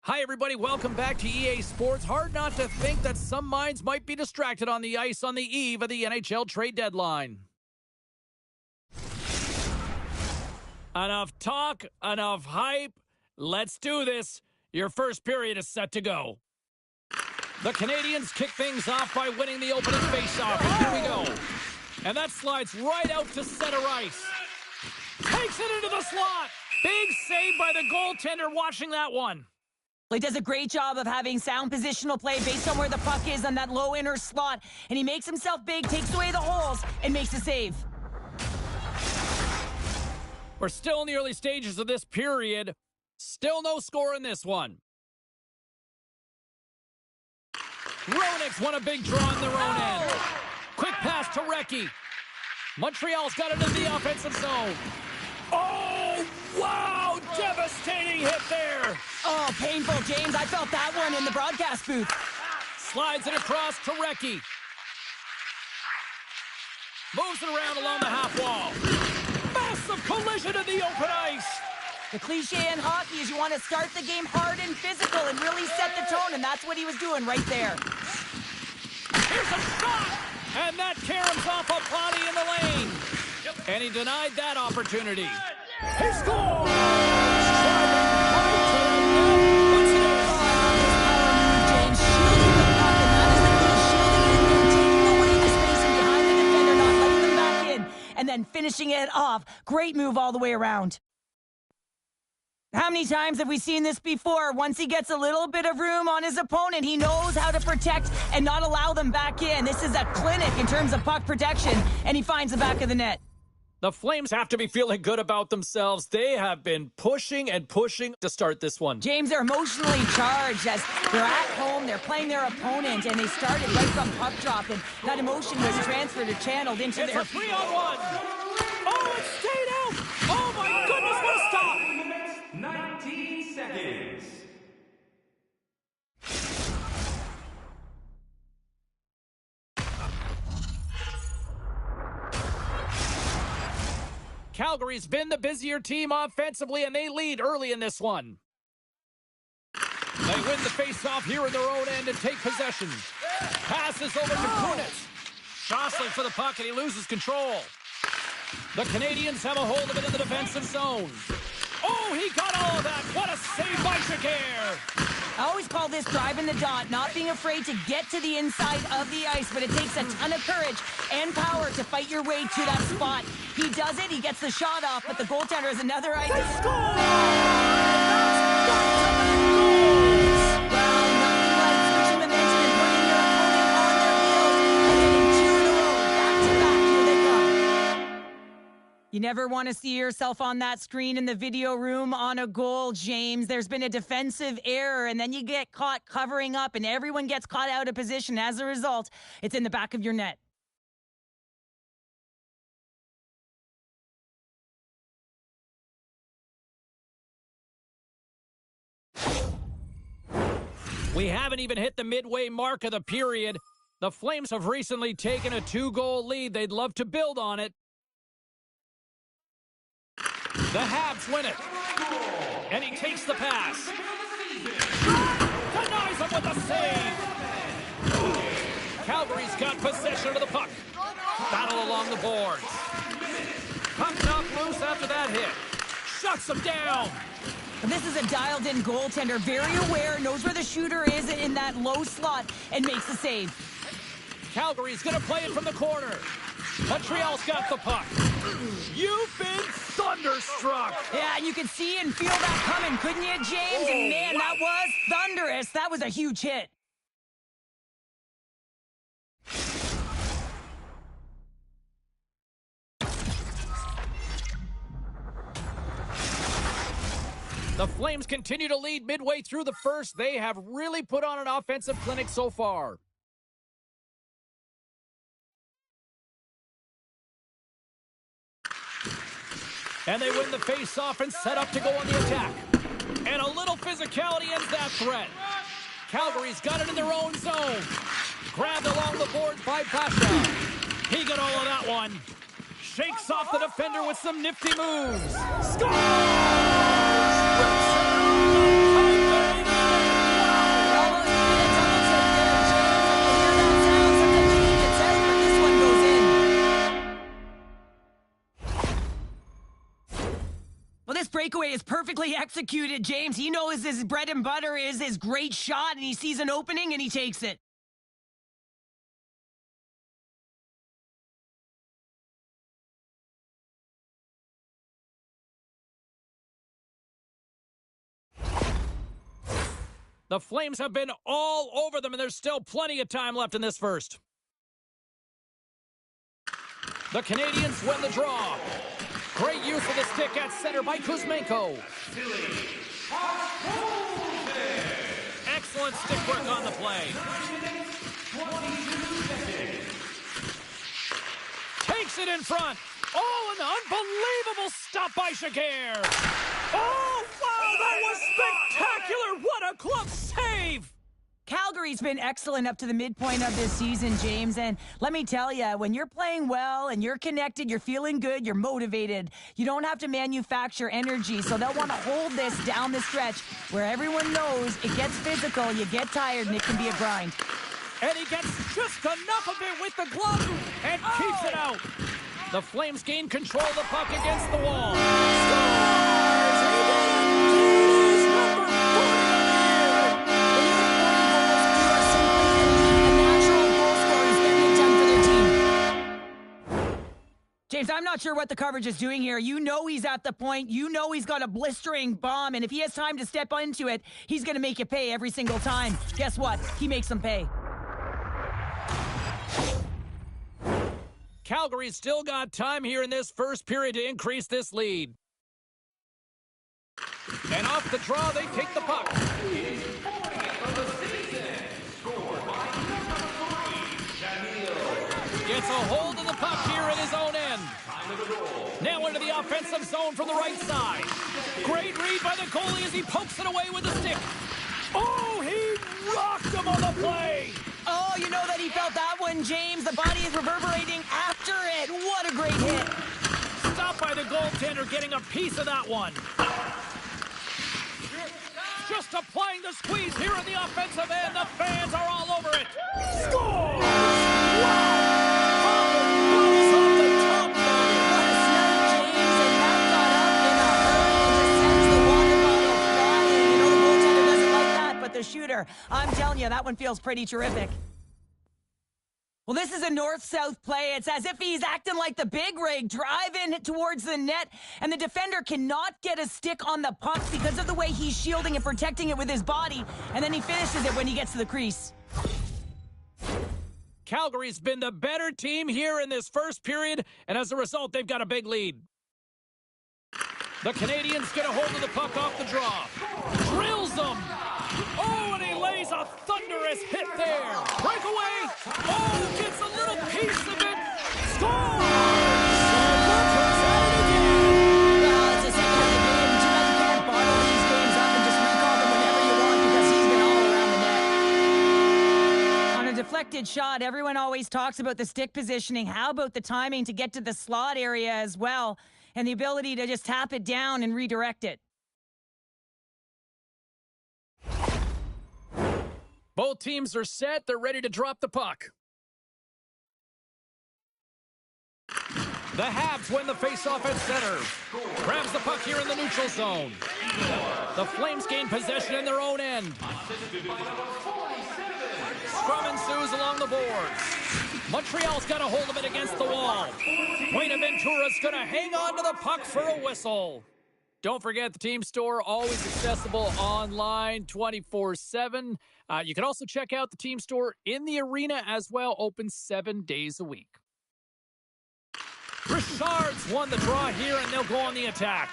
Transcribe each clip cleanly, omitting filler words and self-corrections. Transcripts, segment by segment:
Hi, everybody. Welcome back to EA Sports. Hard not to think that some minds might be distracted on the ice on the eve of the NHL trade deadline. Enough talk, enough hype. Let's do this. Your first period is set to go. The Canadians kick things off by winning the opening faceoff. And here we go. And that slides right out to center ice. Takes it into the slot. Big save by the goaltender watching that one. He does a great job of having sound positional play based on where the puck is on that low inner slot. And he makes himself big, takes away the holes, and makes a save. We're still in the early stages of this period. Still no score in this one. Roenick's won a big draw in their own end. Quick pass to Recchi. Montreal's got it in the offensive zone. Oh, wow! Devastating hit there. Oh, painful, James. I felt that one in the broadcast booth. Slides it across to Recchi. Moves it around along the half wall. Massive collision in the open ice. The cliche in hockey is you want to start the game hard and physical and really set the tone, and that's what he was doing right there. Here's a shot! And that caroms off a body in the lane. And he denied that opportunity. He scores! James shielding the puck, and that is the key. Shielding it and then taking away the spacing behind the defender, not letting them back in, and then finishing it off. Great move all the way around. How many times have we seen this before? Once he gets a little bit of room on his opponent, he knows how to protect and not allow them back in. This is a clinic in terms of puck protection, and he finds the back of the net. The Flames have to be feeling good about themselves. They have been pushing and pushing to start this one. James, they're emotionally charged as they're at home, they're playing their opponent, and they started right from puck drop, and that emotion was transferred or channeled into it's their... It's a 3-on-1. Oh, it stayed out. Oh, my goodness, what a stop. 19 seconds. Calgary's been the busier team offensively, and they lead early in this one. They win the face-off here in their own end and take possession. Passes over to Kunitz. Jostling for the puck, and he loses control. The Canadians have a hold of it in the defensive zone. Oh, he got all of that. What a save by Shakir. I always call this driving the dot, not being afraid to get to the inside of the ice, but it takes a ton of courage and power to fight your way to that spot. He does it, he gets the shot off, but the goaltender has another idea. They score! Well, nothing like switching momentum and putting your opponent on their heels, and hitting two in a row, back-to-back, here they come. You never want to see yourself on that screen in the video room on a goal, James. There's been a defensive error, and then you get caught covering up, and everyone gets caught out of position. As a result, it's in the back of your net. We haven't even hit the midway mark of the period. The Flames have recently taken a 2-goal lead. They'd love to build on it. The Habs win it. And he takes the pass. Denies him with a save. Calgary's got possession of the puck. Battle along the boards. Puck knocked loose after that hit. Shuts him down. This is a dialed-in goaltender, very aware, knows where the shooter is in that low slot, and makes the save. Calgary's going to play it from the corner. Montreal's got the puck. You've been thunderstruck. Yeah, and you could see and feel that coming, couldn't you, James? And man, that was thunderous. That was a huge hit. The Flames continue to lead midway through the first. They have really put on an offensive clinic so far. And they win the face-off and set up to go on the attack. And a little physicality ends that threat. Calgary's got it in their own zone. Grabbed along the boards by Pasha. He got all of that one. Shakes off the defender with some nifty moves. Scores! perfectly executed, James. He knows his bread and butter is his great shot, and he sees an opening and he takes it. The Flames have been all over them, and there's still plenty of time left in this first. The Canadians win the draw. Great use of the stick at center by Kuzmenko. Excellent stick work on the play. Takes it in front. Oh, an unbelievable stop by Shakir. Oh, wow, that was spectacular. What a glove save. Calgary's been excellent up to the midpoint of this season, James, and let me tell you, when you're playing well and you're connected, you're feeling good, you're motivated, you don't have to manufacture energy, so they'll want to hold this down the stretch where everyone knows it gets physical, you get tired, and it can be a grind. And he gets just enough of it with the glove and keeps it out. The Flames gain control of the puck against the wall. Scores! He did it! It is number 40 of the year! When you have 40 goals, you are simply a natural goal scorers every attempt for their team. James, I'm not sure what the coverage is doing here. You know he's at the point. You know he's got a blistering bomb, and if he has time to step into it, he's going to make you pay every single time. Guess what? He makes them pay. Calgary's still got time here in this first period to increase this lead. And off the draw, they take the puck. Gets a hold of the puck here in his own end. Now into the offensive zone from the right side. Great read by the goalie as he pokes it away with the stick. Oh, he rocked him on the play. Oh, you know that he felt that one, James. The body is reverberating after it. What a great hit. Stopped by the goaltender getting a piece of that one. Just applying the squeeze here in the offensive end. The fans are all over it. Scores! Wow! Off the top corner. What a snap, James, and that got up in a hurry and just sends the water bottle flying. You know the goaltender doesn't like that, but the shooter, I'm telling you, that one feels pretty terrific. Well, this is a north-south play. It's as if he's acting like the big rig, driving towards the net, and the defender cannot get a stick on the puck because of the way he's shielding and protecting it with his body, and then he finishes it when he gets to the crease. Calgary's been the better team here in this first period, and as a result, they've got a big lead. The Canadians get a hold of the puck off the draw. Drills them. Oh, and he lays a thunderous hit there. Breakaway. Oh, gets a little piece of it. Scores! And Luther's at it again. Well, it's the second of the game. Too bad you can't bottle these games up and just recall them whenever you want because he's been all around the net. On a deflected shot, everyone always talks about the stick positioning. How about the timing to get to the slot area as well? And the ability to just tap it down and redirect it. Both teams are set. They're ready to drop the puck. The Habs win the faceoff at center. Grabs the puck here in the neutral zone. The Flames gain possession in their own end. Scrum ensues along the boards. Montreal's got a hold of it against the wall. Buenaventura's going to hang on to the puck for a whistle. Don't forget the team store, always accessible online 24/7. You can also check out the team store in the arena as well, open 7 days a week. Richard's won the draw here, and they'll go on the attack.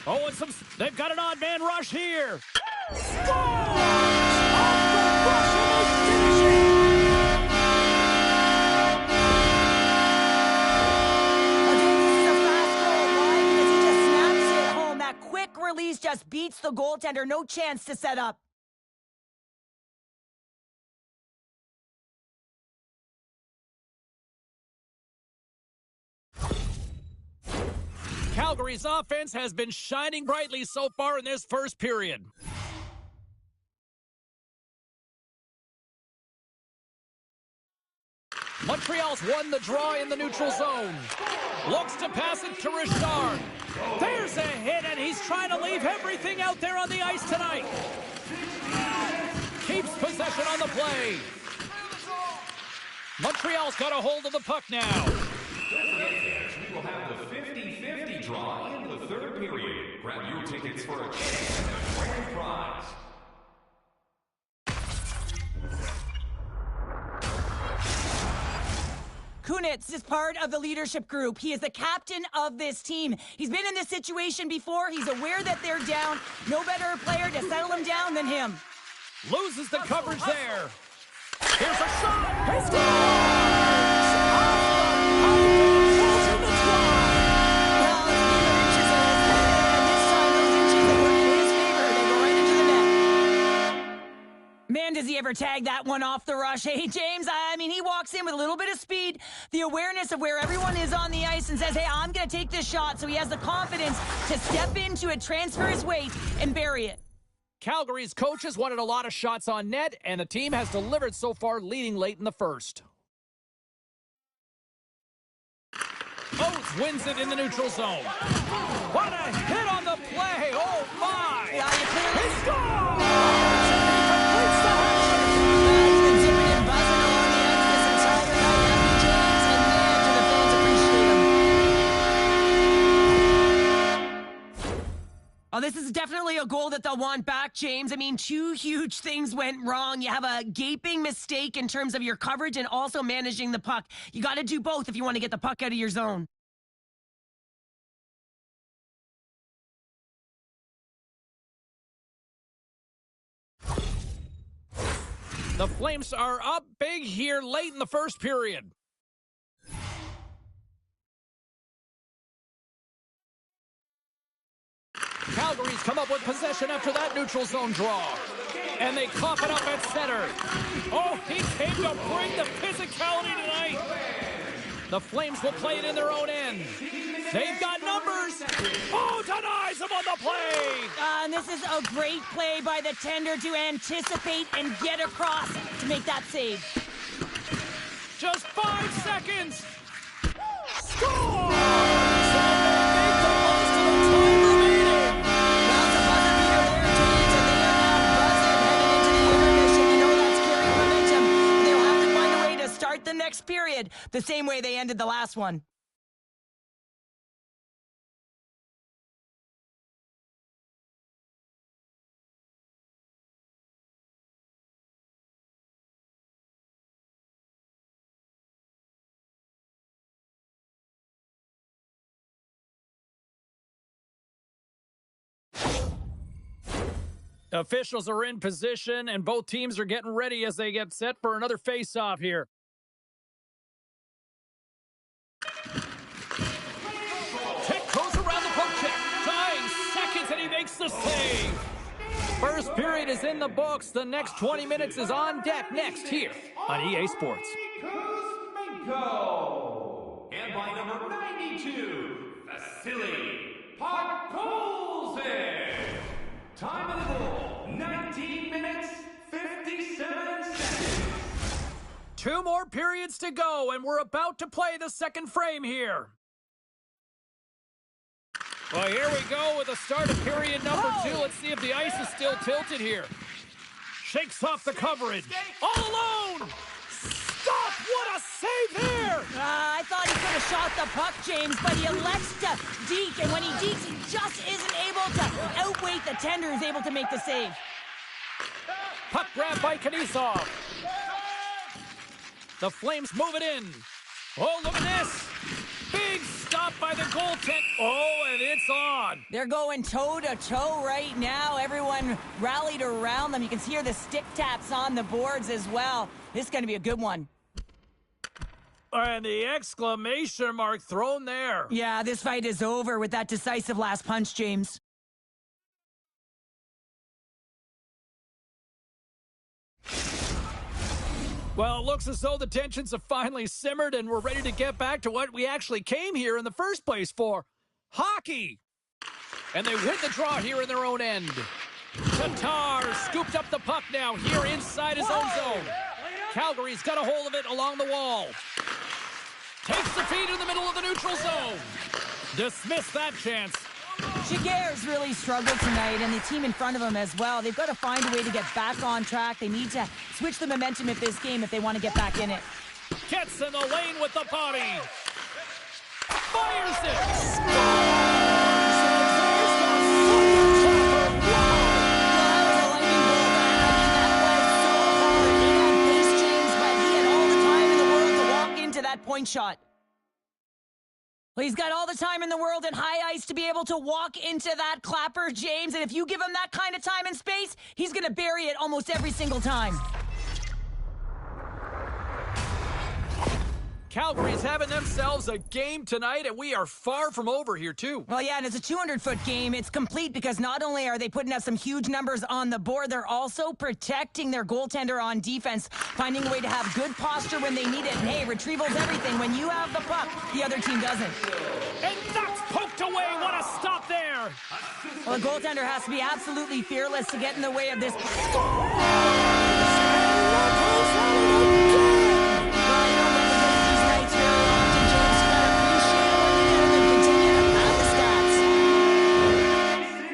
Oh, and they've got an odd man rush here. Scores! Off the rush, and they finish it! Quick release just beats the goaltender. No chance to set up. Calgary's offense has been shining brightly so far in this first period. Montreal's won the draw in the neutral zone. Looks to pass it to Richard. There's a hit, and he's trying to leave everything out there on the ice tonight. Keeps possession on the play. Montreal's got a hold of the puck now. We will have the 50-50 draw in the third period. Grab your tickets for a chance at the grand prize. Kunitz is part of the leadership group. He is the captain of this team. He's been in this situation before. He's aware that they're down. No better player to settle them down than him. Loses the coverage there. Here's a shot. He scores! Man, does he ever tag that one off the rush. Hey, James, I mean, he walks in with a little bit of speed, the awareness of where everyone is on the ice, and says, hey, I'm going to take this shot. So he has the confidence to step into it, transfer his weight, and bury it. Calgary's coaches wanted a lot of shots on net, and the team has delivered so far, leading late in the first. Oates wins it in the neutral zone. What a hit on the play! Oh, my! Yeah, you clearly... He scores! He's been zipping and buzzing along the ice this entire night. Happy James, and man, do the fans appreciate him. Oh, this is definitely a goal that they'll want back, James. I mean, two huge things went wrong. You have a gaping mistake in terms of your coverage and also managing the puck. You got to do both if you want to get the puck out of your zone. The Flames are up big here late in the first period. Calgary's come up with possession after that neutral zone draw. And they cough it up at center. Oh, he came to bring the physicality tonight. The Flames will play it in their own end. They've got numbers. Oh, denies him on the play. And this is a great play by the tender to anticipate and get across to make that save. Just 5 seconds. Score! So they make the most of the time remaining. That's a buzzer beater there, James, and they are now buzzing heading into the intermission. You know that's carrying momentum. They'll have to find a way to start the next period the same way they ended the last one. Officials are in position, and both teams are getting ready as they get set for another face-off here. Tick goes around the poke check. 9 seconds, and he makes the save. First period is in the books. The next 20 minutes is on deck next here on EA Sports. And by number 92, Vasily Podkolzin. Time of the goal, 19 minutes, 57 seconds. 2 more periods to go, and we're about to play the second frame here. Well, here we go with the start of period number 2. Let's see if the ice is still tilted here. Shakes off the coverage. All alone! Stop! What a save here! I thought he could have shot the puck, James, but he elects to deke, and when he dekes, he just isn't able to outweight the tender who's able to make the save. Puck grab by Kanisov. The Flames move it in. Oh, look at this! Big stop by the goaltender. Oh, and it's on. They're going toe-to-toe right now. Everyone rallied around them. You can hear the stick taps on the boards as well. This is going to be a good one. And the exclamation mark thrown there. Yeah, this fight is over with that decisive last punch, James. Well, it looks as though the tensions have finally simmered and we're ready to get back to what we actually came here in the first place for. Hockey! And they win the draw here in their own end. Tatar scooped up the puck now here inside his own zone. Calgary's got a hold of it along the wall. Takes the feed in the middle of the neutral zone. Dismiss that chance. Giguère's really struggled tonight, and the team in front of him as well. They've got to find a way to get back on track. They need to switch the momentum of this game if they want to get back in it. Gets in the lane with the body. Fires it. That point shot. Well, he's got all the time in the world in high ice to be able to walk into that clapper, James, and if you give him that kind of time and space, he's going to bury it almost every single time. Calgary's having themselves a game tonight, and we are far from over here, too. Well, yeah, and it's a 200-foot game. It's complete because not only are they putting up some huge numbers on the board, they're also protecting their goaltender on defense, finding a way to have good posture when they need it. And, hey, retrieval's everything. When you have the puck, the other team doesn't. And that's poked away. What a stop there. Well, the goaltender has to be absolutely fearless to get in the way of this.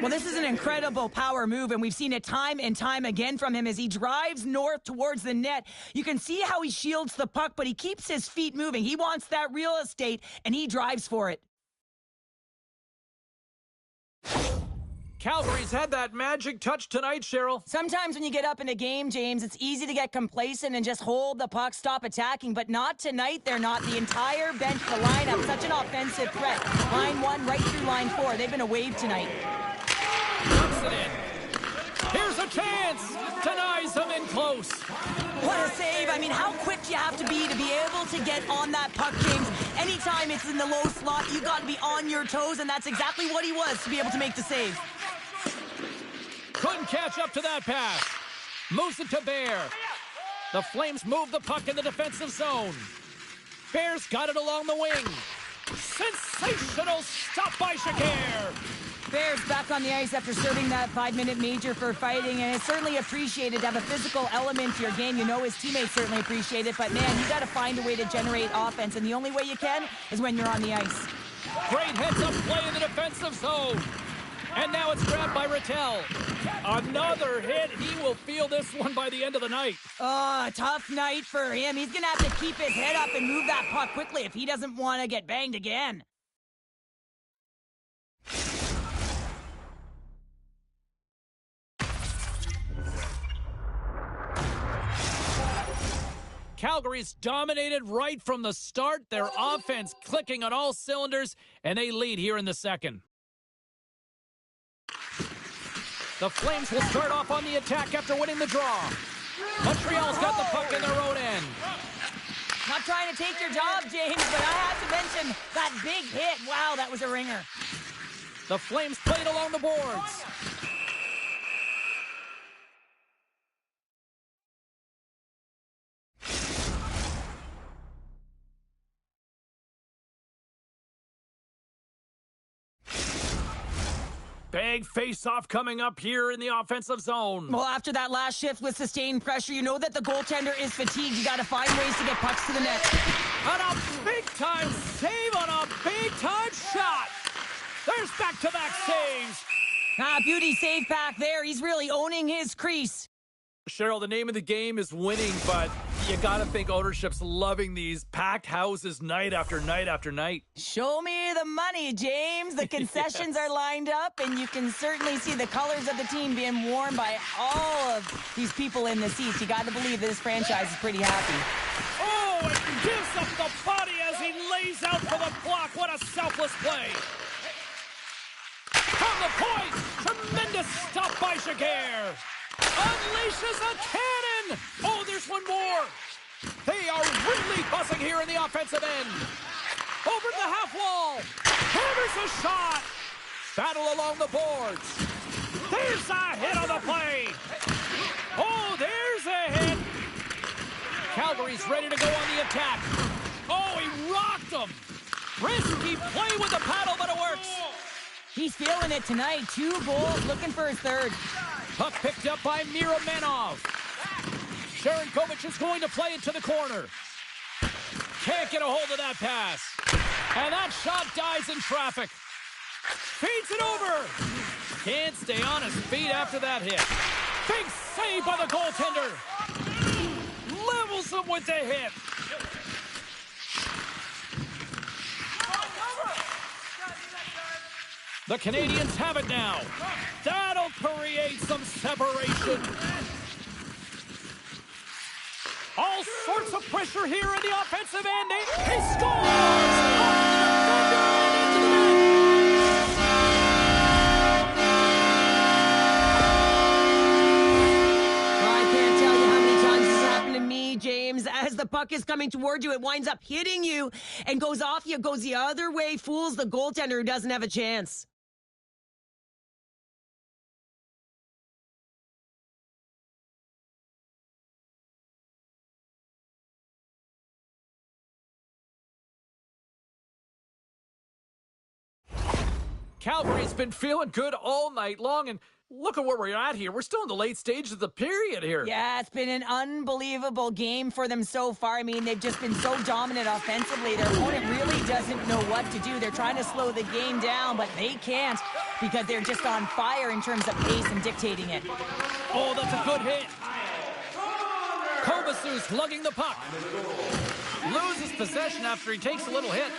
Well, this is an incredible power move, and we've seen it time and time again from him as he drives north towards the net. You can see how he shields the puck, but he keeps his feet moving. He wants that real estate, and he drives for it. Calgary's had that magic touch tonight, Cheryl. Sometimes when you get up in a game, James, it's easy to get complacent and just hold the puck, stop attacking, but not tonight. They're not. The entire bench, the lineup, such an offensive threat. Line 1 right through line 4. They've been a wave tonight. Puts it in. Here's a chance. Denies him in close. What a save. I mean, how quick do you have to be able to get on that puck, James? Anytime it's in the low slot, you got to be on your toes, and that's exactly what he was to be able to make the save. Couldn't catch up to that pass. Moves it to Bear. The Flames move the puck in the defensive zone. Bear's got it along the wing. Sensational stop by Giguère. Bears back on the ice after serving that 5-minute major for fighting, and it's certainly appreciated to have a physical element to your game. You know his teammates certainly appreciate it, but man, you got to find a way to generate offense, and the only way you can is when you're on the ice. Great heads-up play in the defensive zone. And now it's grabbed by Rattel. Another hit. He will feel this one by the end of the night. Oh, tough night for him. He's going to have to keep his head up and move that puck quickly if he doesn't want to get banged again. Calgary's dominated right from the start. Their offense clicking on all cylinders, and they lead here in the second. The Flames will start off on the attack after winning the draw. Montreal's got the puck in their own end. Not trying to take your job, James, but I have to mention that big hit. Wow, that was a ringer. The Flames played along the boards. Big face-off coming up here in the offensive zone. Well, after that last shift with sustained pressure, you know that the goaltender is fatigued. You got to find ways to get pucks to the net. And a big-time save on a big-time shot. There's back-to-back saves. Beauty save back there. He's really owning his crease. Cheryl, the name of the game is winning, but you got to think ownership's loving these packed houses night after night after night. Show me the money, James. The concessions are lined up, and you can certainly see the colors of the team being worn by all of these people in the seats. You got to believe that this franchise is pretty happy. Oh, and gives up the body as he lays out for the block. What a selfless play. From the point, tremendous stop by Giguère. Unleashes a cannon! Oh, there's one more! They are really buzzing here in the offensive end. Over the half wall. Hammers a shot. Battle along the boards. There's a hit on the play. Oh, there's a hit. Calgary's ready to go on the attack. Oh, he rocked him. Risky play with the paddle, but it works. He's feeling it tonight. 2 goals, looking for his third. Puck picked up by Miromenov. Sharankovic is going to play it to the corner. Can't get a hold of that pass. And that shot dies in traffic. Feeds it over. Can't stay on his feet after that hit. Big save by the goaltender. Levels him with the hit. The Canadians have it now. That'll create some separation. All sorts of pressure here in the offensive end. He scores! Off the defender and into the net. Well, I can't tell you how many times this has happened to me, James. As the puck is coming toward you, it winds up hitting you and goes off you, goes the other way, fools the goaltender who doesn't have a chance. Calgary's been feeling good all night long, and look at where we're at here. We're still in the late stages of the period here. Yeah, it's been an unbelievable game for them so far. I mean, they've just been so dominant offensively. Their opponent really doesn't know what to do. They're trying to slow the game down, but they can't because they're just on fire in terms of pace and dictating it. Oh, that's a good hit. Kovasu's lugging the puck. Loses possession after he takes a little hit.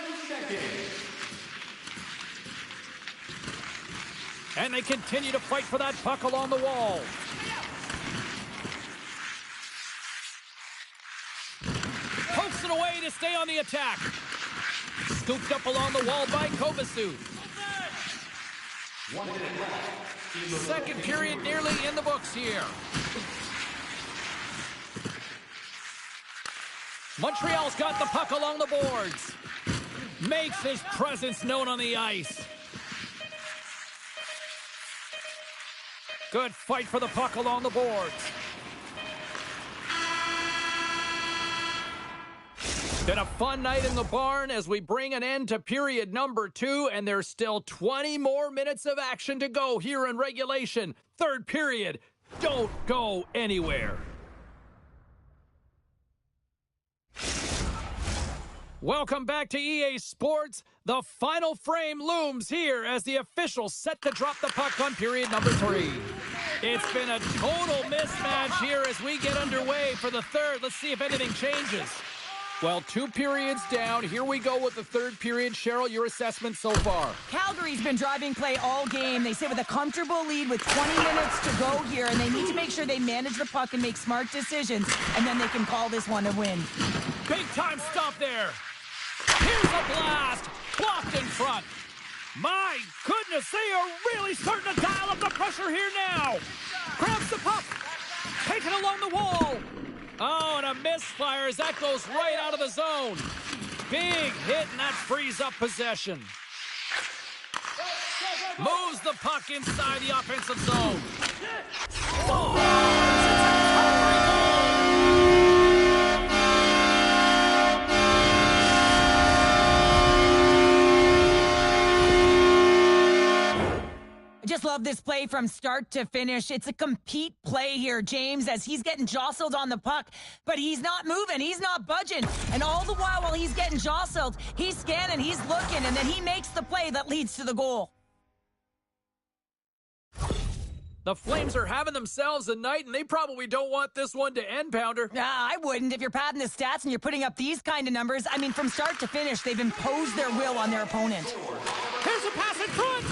And they continue to fight for that puck along the wall. Pokes it away to stay on the attack. Scooped up along the wall by Kovasu. Second period nearly in the books here. Montreal's got the puck along the boards. Makes his presence known on the ice. Good fight for the puck along the boards. Been a fun night in the barn as we bring an end to period number 2, and there's still 20 more minutes of action to go here in regulation. Third period. Don't go anywhere. Welcome back to EA Sports. The final frame looms here as the officials set to drop the puck on period number 3. It's been a total mismatch here as we get underway for the third. Let's see if anything changes. Well, 2 periods down. Here we go with the third period. Cheryl, your assessment so far? Calgary's been driving play all game. They sit with a comfortable lead with 20 minutes to go here, and they need to make sure they manage the puck and make smart decisions, and then they can call this one a win. Big time stop there. Here's a blast. Blocked in front. My goodness, they are really starting to dial up the pressure here now. Grabs the puck. Taken along the wall. Oh, and a misfire as that goes right out of the zone. Big hit, and that frees up possession. Moves the puck inside the offensive zone. Just love this play from start to finish. It's a compete play here, James, as he's getting jostled on the puck, but he's not moving, he's not budging. And all the while he's getting jostled, he's scanning, he's looking, and then he makes the play that leads to the goal. The Flames are having themselves a night, and they probably don't want this one to end, Pounder. I wouldn't. If you're padding the stats and you're putting up these kind of numbers, I mean, from start to finish, they've imposed their will on their opponent. Here's a pass in front.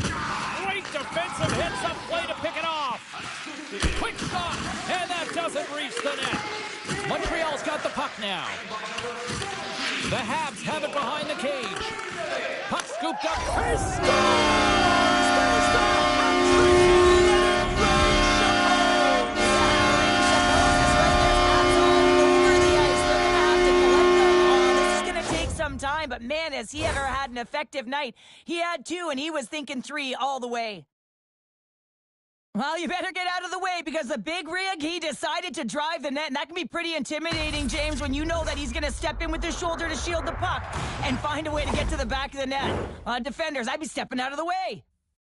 Great defensive hits up play to pick it off. Quick shot, and that doesn't reach the net. Montreal's got the puck now. The Habs have it behind the cage. Puck scooped up. He scores! There's the hat-trick! Time, but man, has he ever had an effective night. He had 2, and he was thinking 3 all the way. Well, you better get out of the way because the big rig, he decided to drive the net, and that can be pretty intimidating, James, when you know that he's going to step in with his shoulder to shield the puck and find a way to get to the back of the net. Defenders, I'd be stepping out of the way.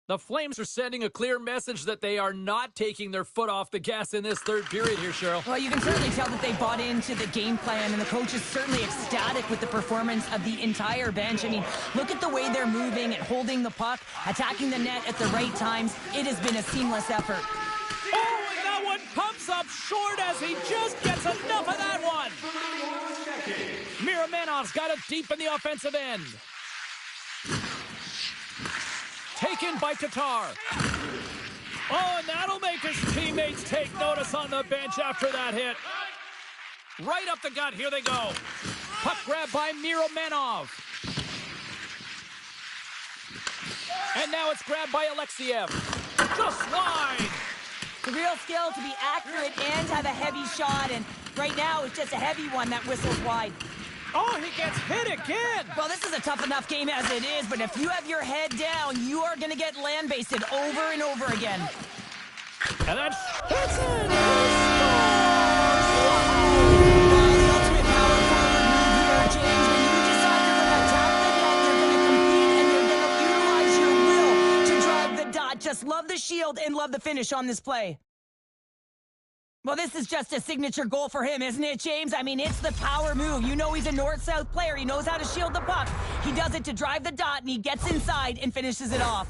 The Flames are sending a clear message that they are not taking their foot off the gas in this third period here, Cheryl. Well, you can certainly tell that they bought into the game plan, and the coach is certainly ecstatic with the performance of the entire bench. I mean, look at the way they're moving and holding the puck, attacking the net at the right times. It has been a seamless effort. Oh, and that one pumps up short as he just gets enough of that one. Miramenov's got it deep in the offensive end. Taken by Tatar. Oh, and that'll make his teammates take notice on the bench after that hit. Right up the gut, here they go. Puck grab by Miramenov. And now it's grabbed by Alexiev. Just wide. The real skill to be accurate and have a heavy shot, and right now it's just a heavy one that whistles wide. Oh, he gets hit again. Well, this is a tough enough game as it is, but if you have your head down, you are going to get land-basted over and over again. And that's it. He scores! Well, the ultimate power forward move here, James. When you decide you're going to attack the net, you're going to compete, and you're going to utilize your will to drive the dot. Just love the shield and love the finish on this play. Well, this is just a signature goal for him, isn't it, James? I mean, it's the power move. You know he's a north-south player. He knows how to shield the puck. He does it to drive the dot, and he gets inside and finishes it off.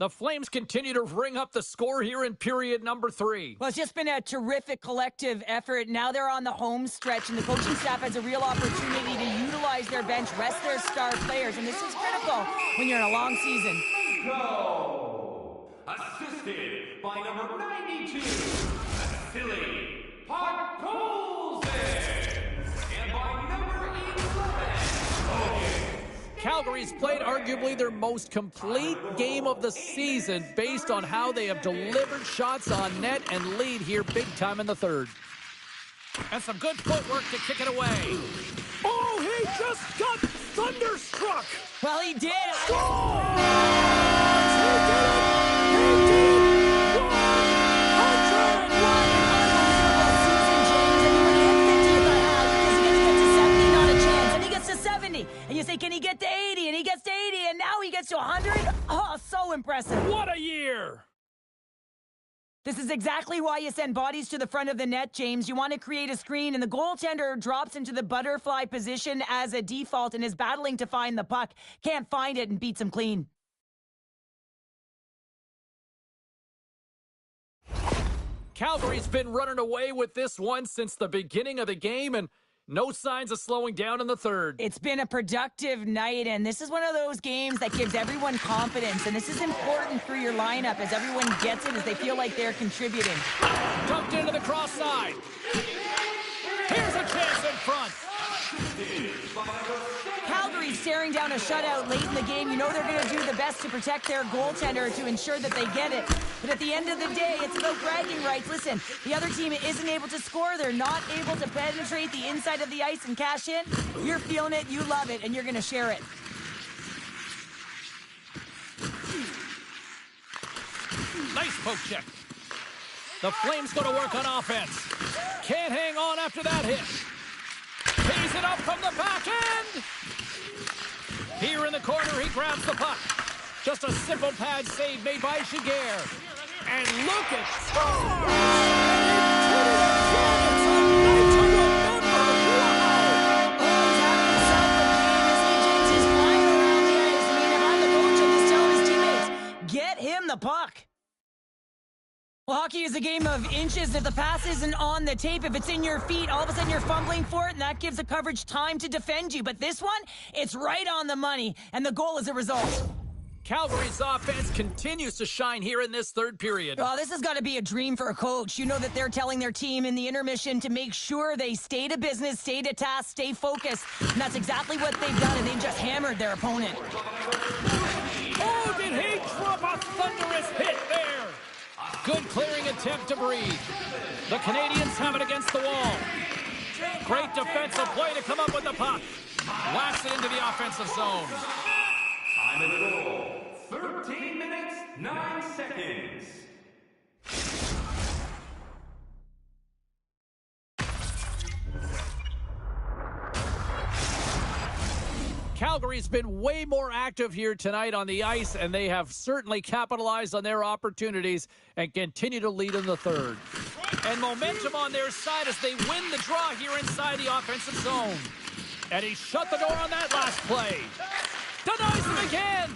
The Flames continue to ring up the score here in period number 3. Well, it's just been a terrific collective effort. Now they're on the home stretch, and the coaching staff has a real opportunity to utilize their bench, rest their star players, and this is critical when you're in a long season. Go! Assisted by number 92. Silly Podkolzin, and by number 11, Calgary's played arguably their most complete game of the season based on how they have delivered shots on net and lead here big time in the third. And some good footwork to kick it away. Oh, he just got thunderstruck. Well, he did. Scores! He did it! He did it! 70, and you say, can he get to 80? And he gets to 80, and now he gets to 100. Oh, so impressive. What a year! This is exactly why you send bodies to the front of the net, James. You want to create a screen, and the goaltender drops into the butterfly position as a default and is battling to find the puck. Can't find it and beats him clean. Calgary's been running away with this one since the beginning of the game, and no signs of slowing down in the third. It's been a productive night, and this is one of those games that gives everyone confidence, and this is important for your lineup as everyone gets it, as they feel like they're contributing. Dumped into the cross side. Here's a chance in front. Calgary's staring down a shutout late in the game. You know they're going to do the best to protect their goaltender to ensure that they get it. But at the end of the day, it's about bragging rights. Listen, the other team isn't able to score. They're not able to penetrate the inside of the ice and cash in. You're feeling it, you love it, and you're going to share it. Nice poke check. The Flames go to work on offense. Can't hang on after that hit. Pays it up from the back end. Here in the corner, he grabs the puck. Just a simple pad save made by Giguère. And look at scores! It's a night to remember. Wow! Oh, he's having himself a game as he James is flying around the ice. I mean, if I'm the coach, I'm just telling his teammates, get him the puck. Well, hockey is a game of inches. If the pass isn't on the tape, if it's in your feet, all of a sudden you're fumbling for it, and that gives the coverage time to defend you. But this one, it's right on the money, and the goal is a result. Calgary's offense continues to shine here in this third period. Oh, this has got to be a dream for a coach. You know that they're telling their team in the intermission to make sure they stay to business, stay to task, stay focused. And that's exactly what they've done, and they've just hammered their opponent. Oh, did he drop a thunderous hit there? Good clearing attempt to breathe. The Canadians have it against the wall. Great defensive play to come up with the puck. Whacks it into the offensive zone. time of the goal, 13 minutes, 9 seconds. Calgary's been way more active here tonight on the ice, and they have certainly capitalized on their opportunities and continue to lead in the third. And momentum on their side as they win the draw here inside the offensive zone. And he shut the door on that last play. Denies him again.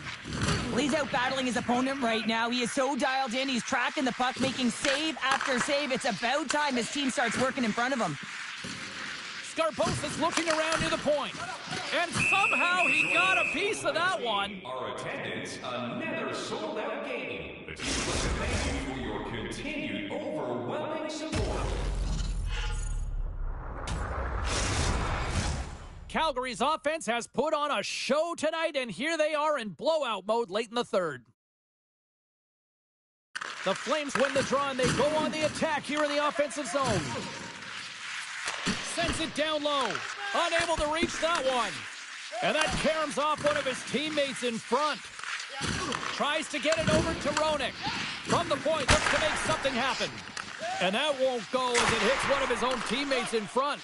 Well, he's out battling his opponent right now. He is so dialed in. He's tracking the puck, making save after save. It's about time his team starts working in front of him. Scarbosa's looking around near the point. And somehow he got a piece of that one. Our attendance, another sold-out game. The team would like to thank you for your continued overwhelming support. Calgary's offense has put on a show tonight, and here they are in blowout mode late in the third. The Flames win the draw, and they go on the attack here in the offensive zone. Sends it down low. Unable to reach that one. And that caroms off one of his teammates in front. Tries to get it over to Roenick. From the point, looks to make something happen. And that won't go as it hits one of his own teammates in front.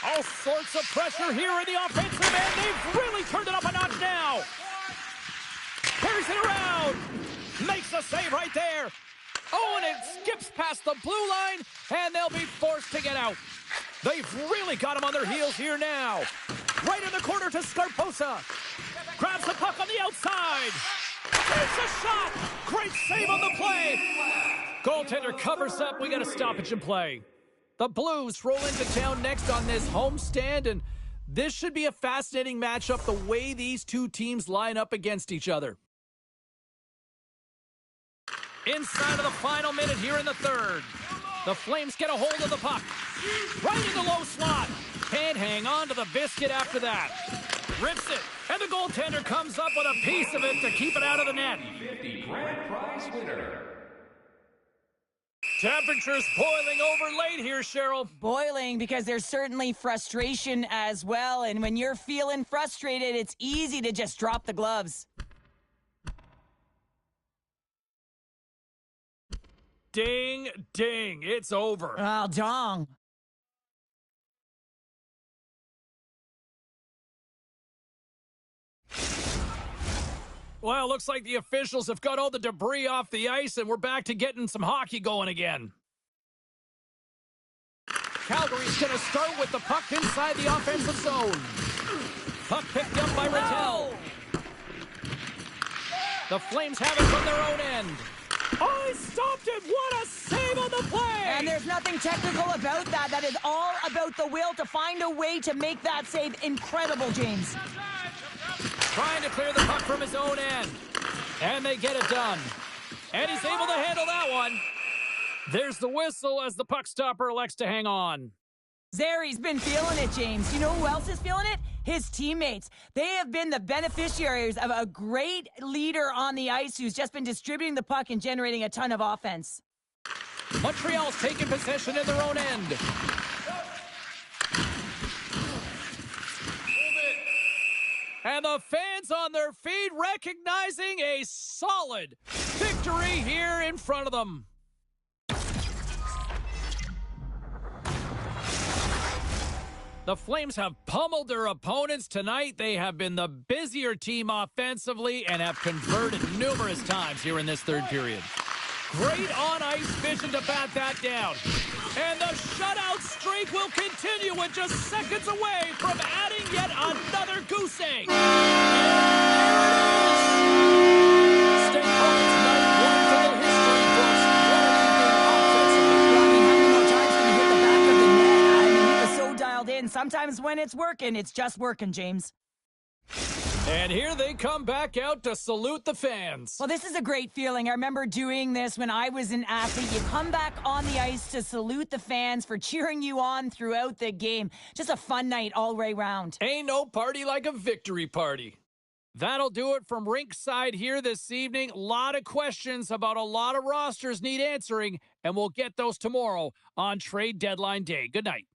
All sorts of pressure here in the offensive end. They've really turned it up a notch now. Carries it around. Makes the save right there. Oh, and it skips past the blue line, and they'll be forced to get out. They've really got him on their heels here now. Right in the corner to Scarbosa. Grabs the puck on the outside. It's a shot. Great save on the play. Goaltender covers up. We got a stoppage in play. The Blues roll into town next on this homestand, and this should be a fascinating matchup the way these two teams line up against each other. Inside of the final minute here in the third. The Flames get a hold of the puck. Right in the low slot. Can't hang on to the biscuit after that. Rips it, and the goaltender comes up with a piece of it to keep it out of the net. 50 grand prize winner. Temperatures boiling over late here, Cheryl. Boiling because there's certainly frustration as well. And when you're feeling frustrated, it's easy to just drop the gloves. Ding, ding, it's over. Oh, dong. Well, looks like the officials have got all the debris off the ice, and we're back to getting some hockey going again. Calgary's going to start with the puck inside the offensive zone. Puck picked up by Rattel. The Flames have it from their own end. Oh, he stopped it! What a save on the play! And there's nothing technical about that. That is all about the will to find a way to make that save incredible, James. Trying to clear the puck from his own end. And they get it done. And he's able to handle that one. There's the whistle as the puck stopper elects to hang on. Zeri's been feeling it, James. You know who else is feeling it? His teammates. They have been the beneficiaries of a great leader on the ice who's just been distributing the puck and generating a ton of offense. Montreal's taking possession in their own end. And the fans on their feet recognizing a solid victory here in front of them. The Flames have pummeled their opponents tonight. They have been the busier team offensively and have converted numerous times here in this third period. Great on-ice vision to bat that down. And the shutout streak will continue with just seconds away from adding yet another goose egg. And there it is! Stay focused tonight. One to the history books. What an evening offensively. Well, I mean, how many more times can you hit the back of the net? I mean, he was so dialed in. Sometimes when it's working, it's just working, James. And here they come back out to salute the fans. Well, this is a great feeling. I remember doing this when I was an athlete. You come back on the ice to salute the fans for cheering you on throughout the game. Just a fun night all the way round. Ain't no party like a victory party. That'll do it from rinkside here this evening. A lot of questions about a lot of rosters need answering, and we'll get those tomorrow on Trade Deadline Day. Good night.